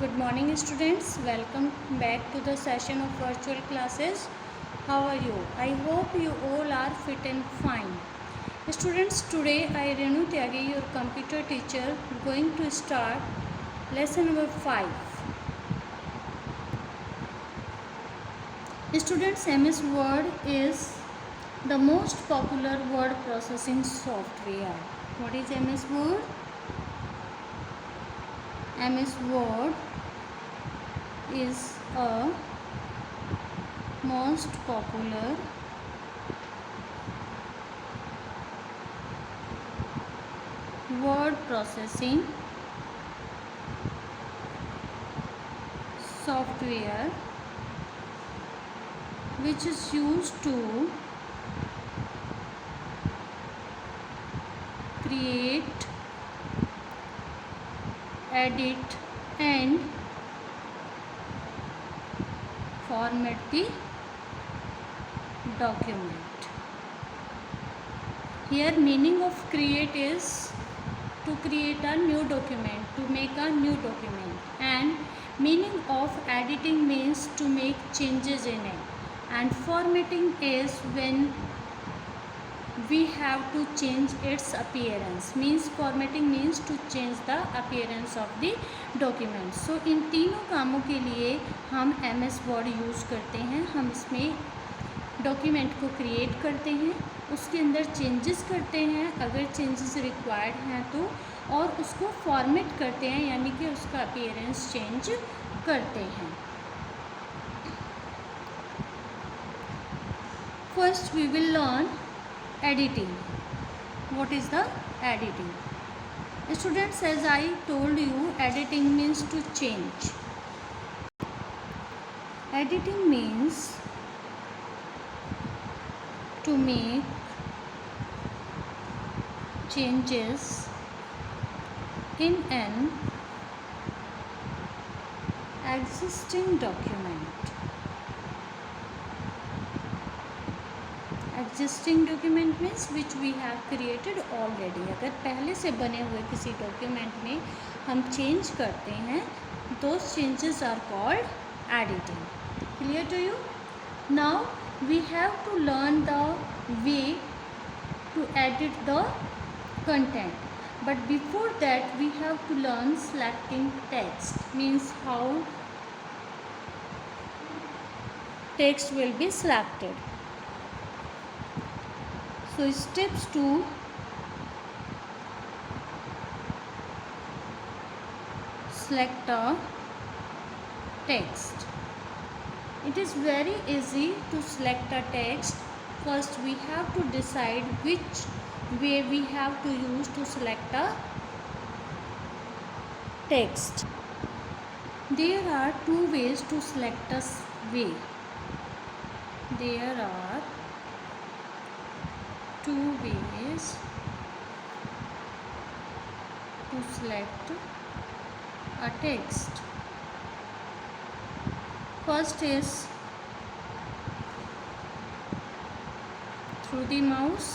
Good morning students, welcome back to the session of virtual classes. How are you? I hope you all are fit and fine. Students, today I Renu Tyagi, your computer teacher, going to start lesson number 5. Students, MS Word is the most popular word processing software. What is MS Word? MS Word is a most popular word processing software which is used to create, edit and format the document. Here meaning of create is to create a new document, to make a new document, and meaning of editing means to make changes in it, and formatting is when we have to change its appearance, means formatting means to change the appearance of the document. So इन तीनों कामों के लिए हम MS Word use करते हैं. हम इसमें document को क्रिएट करते हैं, उसके अंदर चेंजेस करते हैं अगर चेंजेस रिक्वायर्ड हैं तो, और उसको फॉर्मेट करते हैं यानी कि उसका अपीयरेंस चेंज करते हैं. First we will learn editing. What is the editing? Students, as I told you, editing means to change. Editing means to make changes in an existing document. Existing document means which we have created already. अगर पहले से बने हुए किसी document में हम change करते हैं, those changes are called editing. Clear to you? Now we have to learn the way to edit the content, but before that we have to learn selecting text, means how text will be selected. So steps to select a text. It is very easy to select a text. First we have to decide which way we have to use to select a text. There are two ways to select a way. There are two ways to select a text. First is through the mouse,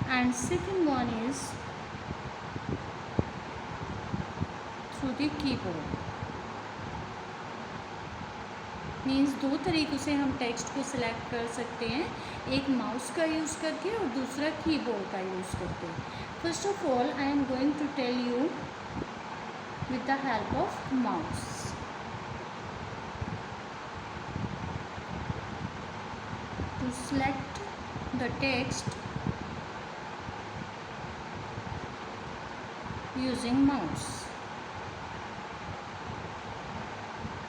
and second one is through the keyboard. Means दो तरीक़ों से हम text को select कर सकते हैं, एक mouse का यूज़ करके और दूसरा कीबोर्ड का यूज़ करके. First of all I am going to tell you with the help of mouse. To select the text using mouse.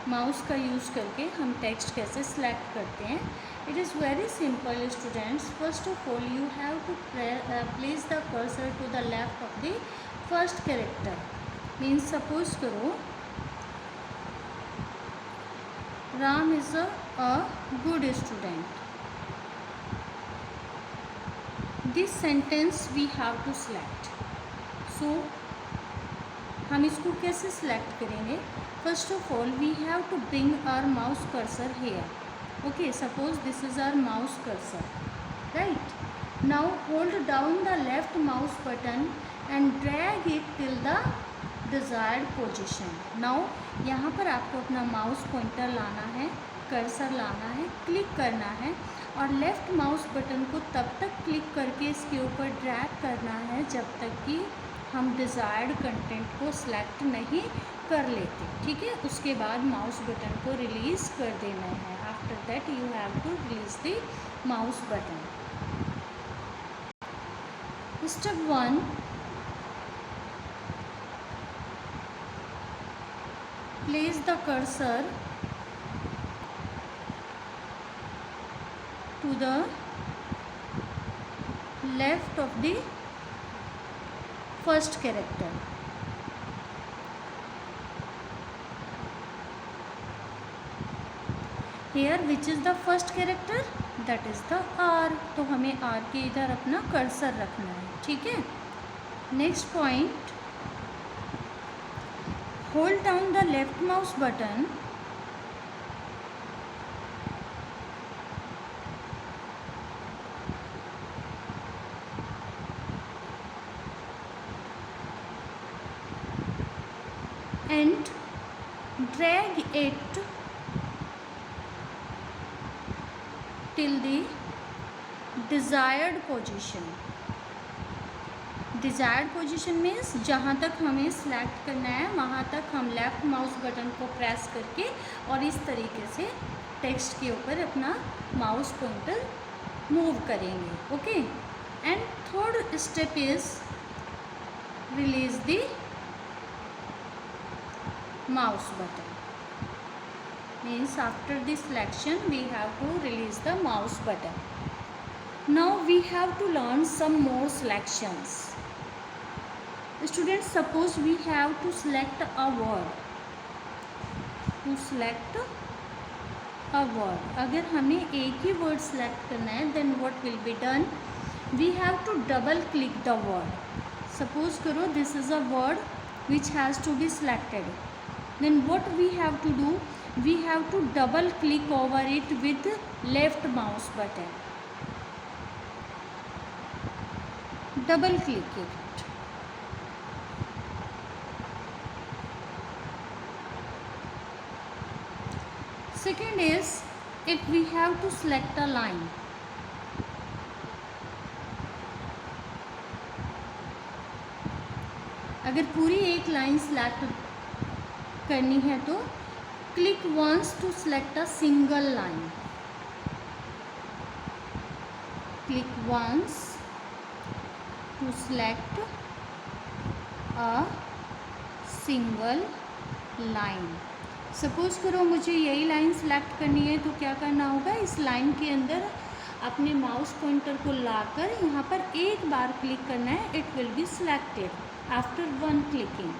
Mouse का यूज़ करके हम टेक्स्ट कैसे सिलेक्ट करते हैं? It is very simple students. First of all you have to place the cursor to the left of the first character. Means suppose करो Ram is a good student. This sentence we have to select. सो हम इसको कैसे select करेंगे? First of all, we have to bring our mouse cursor here. Okay, suppose this is our mouse cursor, right? Now hold down the left mouse button and drag it till the desired position. Now यहाँ पर आपको अपना mouse pointer लाना है, cursor लाना है, click करना है और लेफ़्ट माउस बटन को तब तक क्लिक करके इसके ऊपर ड्रैग करना है जब तक कि हम डिज़ायर्ड कंटेंट को सिलेक्ट नहीं कर लेते, ठीक है। उसके बाद माउस बटन को रिलीज़ कर देना है. After that you have to release the mouse button. Step 1, place the cursor to the left of the first character. Here which is the first character? That is the R. तो हमें R के इधर अपना cursor रखना है, ठीक है. Next point, hold down the left mouse button and drag it till the desired position. Desired position means जहाँ तक हमें सिलेक्ट करना है वहाँ तक हम लेफ़्ट माउस बटन को प्रेस करके और इस तरीके से टेक्स्ट के ऊपर अपना माउस पॉइंटर मूव करेंगे, okay. And third step is release the mouse button. Means after the selection we have to release the mouse button. Now we have to learn some more selections. Students, suppose we have to select a word. To select a word, अगर हमें एक ही word select करना है then what will be done? We have to double click the word. Suppose करो this is a word which has to be selected. Then what we have to do? We have to double click over it with left mouse button. Double click it. Second is, if we have to select a line. अगर पूरी एक line select करनी है तो click once to select a single line. Click once to select a single line. Suppose करो मुझे यही line select करनी है तो क्या करना होगा, इस लाइन के अंदर अपने माउस पॉइंटर को लाकर यहाँ पर एक बार क्लिक करना है. It will be selected after one clicking.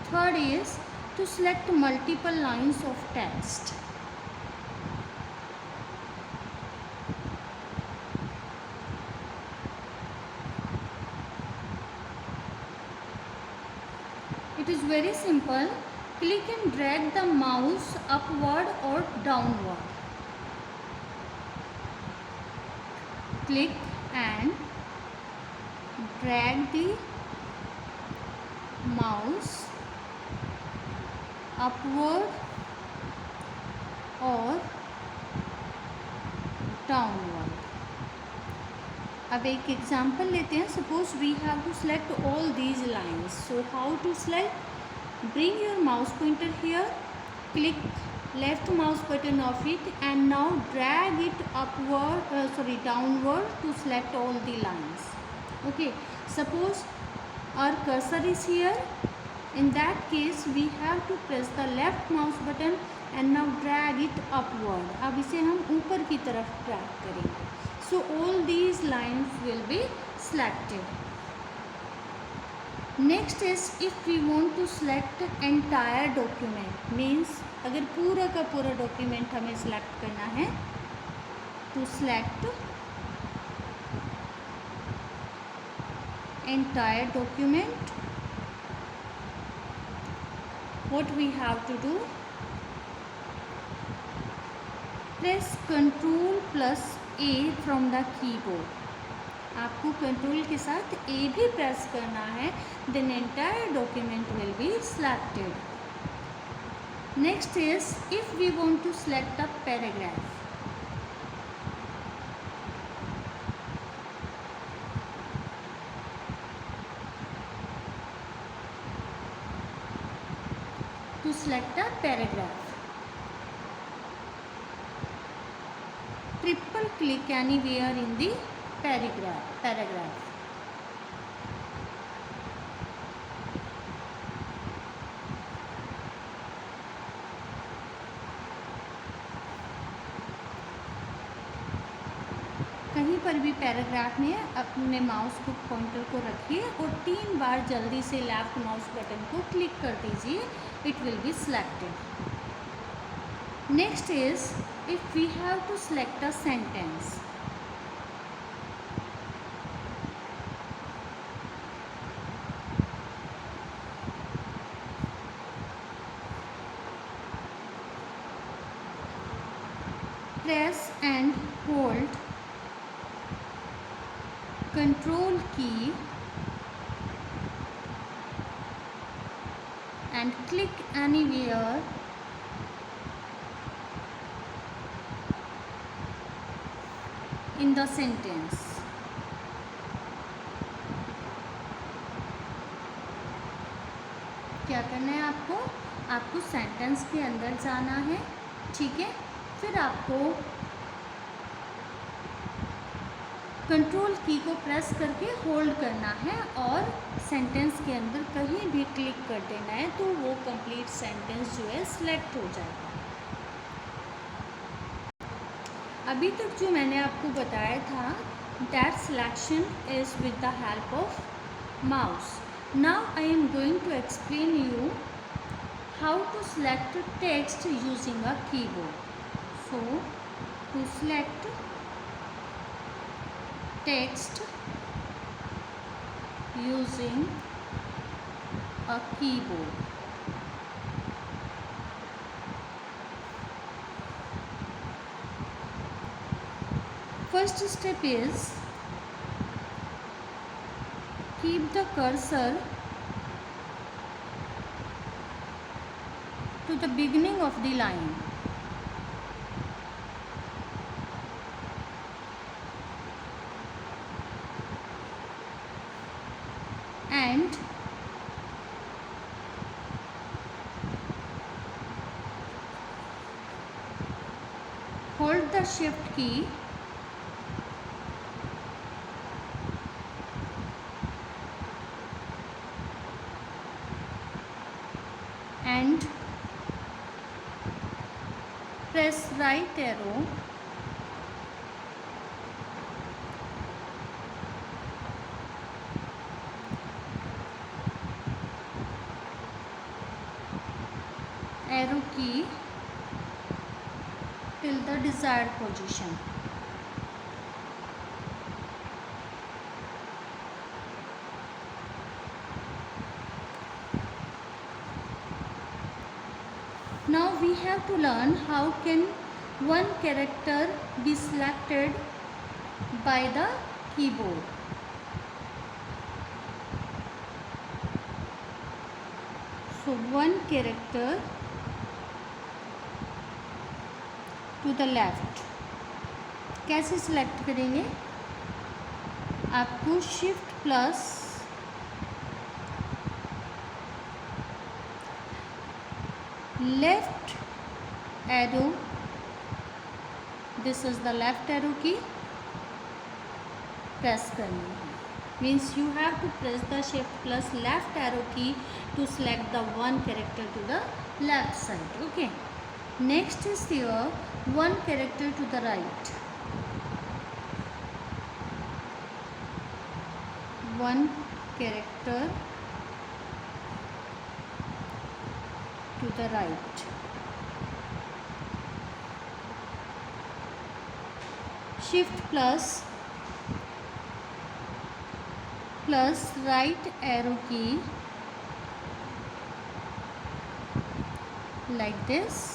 Third is to select multiple lines of text. It is very simple. Click and drag the mouse upward or downward. Click and drag the mouse upward or downward. अब एक example लेते हैं. Suppose we have to select all these lines. So how to select? Bring your mouse pointer here, click left mouse button of it and now drag it downward to select all the lines. Okay, suppose our cursor is here. In that case we have to press the left mouse button and now drag it upward. अब इसे हम ऊपर की तरफ drag करेंगे. So all these lines will be selected. Next is if we want to select entire document, means अगर पूरा का पूरा डॉक्यूमेंट हमें सेलेक्ट करना है to select entire document, what we have to do? Press Ctrl plus A from the keyboard आपको control के साथ ए भी प्रेस करना है, then entire document will be selected. Next is if we want to select a paragraph. To select a paragraph, triple click anywhere in the paragraph. कहीं पर भी paragraph में अपने माउस को पॉइंटर को रखिए और 3 बार जल्दी से लेफ्ट माउस बटन को क्लिक कर दीजिए. It will be selected. Next is if we have to select a sentence. Press and hold Control key and click anywhere in the sentence. क्या करना है आपको? आपको सेंटेंस के अंदर जाना है, ठीक है. फिर आपको कंट्रोल की को प्रेस करके होल्ड करना है और सेंटेंस के अंदर कहीं भी क्लिक कर देना है तो वो कंप्लीट सेंटेंस जो है सिलेक्ट हो जाएगा. अभी तक जो मैंने आपको बताया था that selection is with the help of mouse. Now I am going to explain you how to select text using a keyboard. So to select text using a keyboard. First step is keep the cursor to the beginning of the line. And hold the shift key and press right arrow key till the desired position. Now we have to learn how can one character be selected by the keyboard. So one character to the left कैसे select करेंगे? आपको shift plus left arrow, this is the left arrow की press करनी है. means you have to press the shift plus left arrow key to select the one character to the left side. Okay, next is here one character to the right, one character to the right, shift plus right arrow key like this.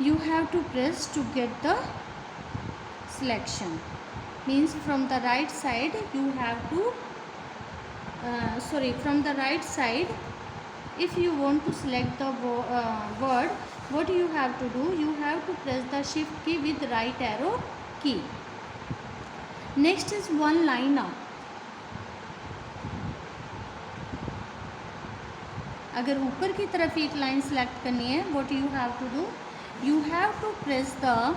you have to press to get the selection. Means from the right side you have to from the right side, if you want to select the word, what you have to do, you have to press the shift key with right arrow key. Next is one liner. अगर ऊपर की तरफ एक line select करनी है, what you have to do, you have to press the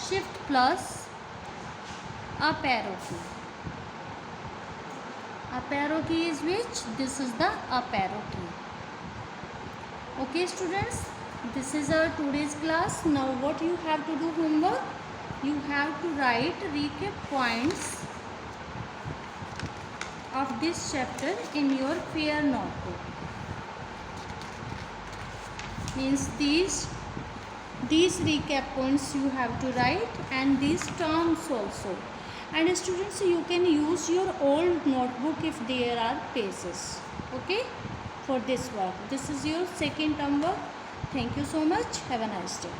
shift plus up arrow key. Up arrow key is which? This is the up arrow key. Okay students, this is our today's class. Now what you have to do homework? You have to write recap points of this chapter in your fair notebook. Means these recap points you have to write, and these terms also. And students, you can use your old notebook if there are pages, okay, for this work. This is your second term work. Thank you so much. Have a nice day.